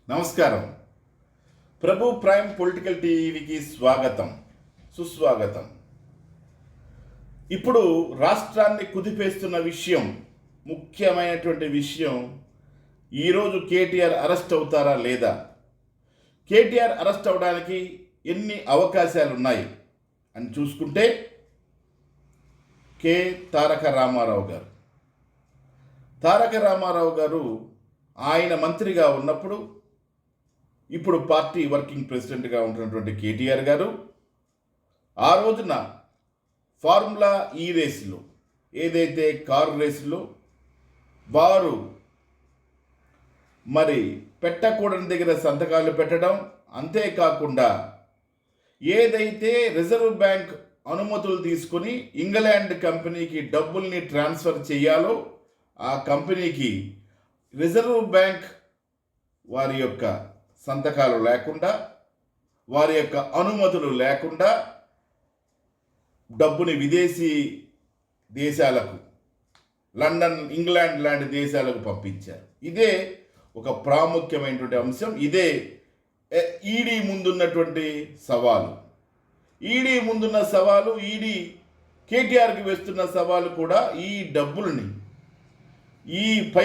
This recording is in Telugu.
నమస్కారం. ప్రభు ప్రైమ్ పొలిటికల్ టీవీకి స్వాగతం, సుస్వాగతం. ఇప్పుడు రాష్ట్రాన్ని కుదిపేస్తున్న విషయం, ముఖ్యమైనటువంటి విషయం, ఈరోజు కేటీఆర్ అరెస్ట్ అవుతారా లేదా, కేటీఆర్ అరెస్ట్ అవడానికి ఎన్ని అవకాశాలు ఉన్నాయి అని చూసుకుంటే తారక రామారావు గారు ఆయన మంత్రిగా ఉన్నప్పుడు, ఇప్పుడు పార్టీ వర్కింగ్ ప్రెసిడెంట్గా ఉంటున్నటువంటి కేటీఆర్ గారు ఆ రోజున ఫార్ములా ఈ రేసులో, ఏదైతే కారు రేసులో వారు మరి పెట్టకూడని దగ్గర సంతకాలు పెట్టడం, అంతేకాకుండా ఏదైతే రిజర్వ్ బ్యాంక్ అనుమతులు తీసుకుని ఇంగ్లాండ్ కంపెనీకి డబ్బుల్ని ట్రాన్స్ఫర్ చేయాలో ఆ కంపెనీకి రిజర్వ్ బ్యాంక్ వారి యొక్క సంతకాలు లేకుండా, వారి యొక్క అనుమతులు లేకుండా డబ్బుని విదేశీ దేశాలకు, లండన్, ఇంగ్లాండ్ లాంటి దేశాలకు పంపించారు. ఇదే ఒక ప్రాముఖ్యమైనటువంటి అంశం. ఇదే ఈడీ ముందున్నటువంటి సవాలు. ఈడీ ముందున్న సవాలు, ఈడీ కేటీఆర్కి వేస్తున్న సవాలు కూడా ఈ డబ్బుల్ని, ఈ పై